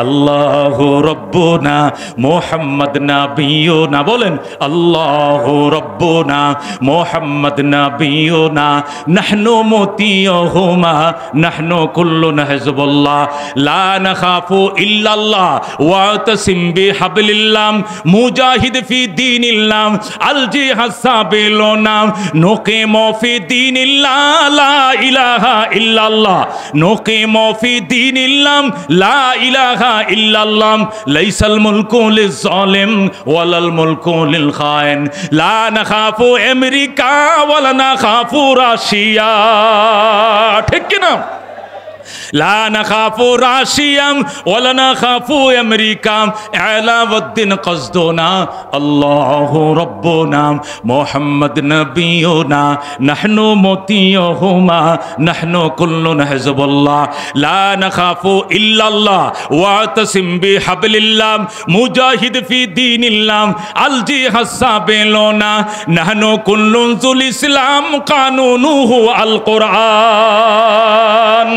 আল্লাহু রব্বুনা মুহাম্মদ নাবিয়ুনা, বলেন আল্লাহু রব্বুনা মুহাম্মদ নাবিয়ুনা নাহনু মুতিয়ুহুমা নাহনু কুল্লুন হিজবুল্লাহ লা নাখাফু ইল্লাল্লাহ ওয়াতাসিম বিহাবলিল্লাহ মুজাহিদ ফি দীনিল্লাহ আল জিহাদ সাবিলুনা নুকিমু ফি দীনিল্লাহ লা ইলাহা ইল্লাল্লাহ নুকিমু ফি দীনিল্লাহ লা ইলাহা ইল্লাল্লাহ লাইসাল মুলকু লিজ-জালিম ওয়ালাল মুলকু লিল খায়েন লা নাখাফু আমেরিকা ওয়ালা নাখাফু রাশিয়া। ঠিক কি না? লা নাখাফু রাশিয়াম ওয়ালা নাখাফু আমেরিকা আলাউদ্দিন কসদুনা আল্লাহু রাব্বুনা মুহাম্মদ নাবিয়ুনা নাহনু মুতিয়ুহুমা নাহনু কুল্লুন হিজবুল্লাহ লা নাখাফু ইল্লাল্লাহ ওয়াতাসিম বিহাবলিল্লাহ মুজাহিদ ফি দীনিল্লাহ আল জিহাদ সাবিলুনা নাহনু কুল্লুন যুল ইসলাম কানুনুহু আল কুরআন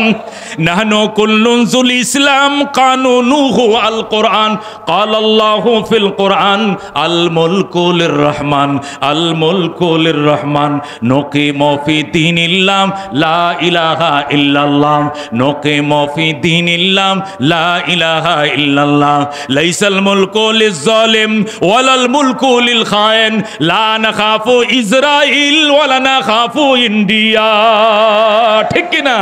নাহনু কুল্লুন যুল ইসলাম কানুনুহু আল কুরআন ক্বালাল্লাহু ফিল কুরআন আল মুলকু লির রহমান আল মুলকু লির রহমান নুকিমু ফি দীনিল্লাহ লা ইলাহা ইল্লাল্লাহ নুকিমু ফি দীনিল্লাহ লা ইলাহা ইল্লাল্লাহ লাইসাল মুলকু লিজ-জালিম ওয়ালাল মুলকু লিল খায়েন লা নাখাফু ইসরাইল ওয়ালা নাখাফু ইন্ডিয়া। ঠিক কি না?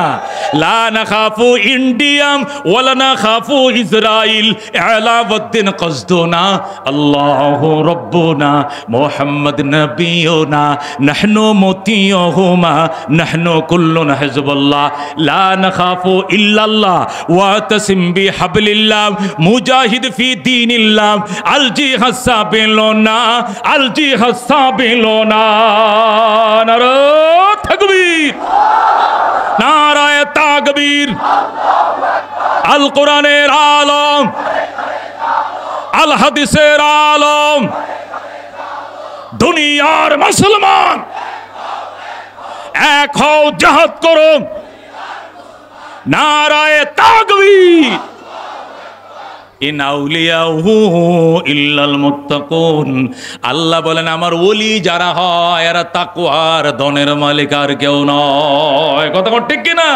লা নাখাফু ইন্ডিয়া ওয়ালা নাখাফু ইসরাইল আলাউদ্দিন কসদুনা আল্লাহু রাব্বুনা মুহাম্মদ নাবিয়ুনা নাহনু মুতিয়ুহুমা নাহনু কুল্লুন হিজবুল্লাহ লা নাখাফু ইল্লাল্লাহ ওয়াতাসিম বিহাবলিল্লাহ মুজাহিদ ফি দীনিল্লাহ আল জিহাদ সাবিলুনা আল জিহাদ সাবিলুনা। নারে তাকবীর, নারায়ে তাকবীর। আল কোরআনের আলম, আল হাদিসের আলম, দুনিয়ার মুসলমান এক হও, জিহাদ করো। নারায়ে তাকবীর। ইন আউলিয়াহু ইল্লাল মুত্তাকুন, আল্লাহ বলেন আমার ওলি যারা হয় এরা তাকওয়ার ধনের মালিক আর কেউ নয়। কথা ঠিক কিনা?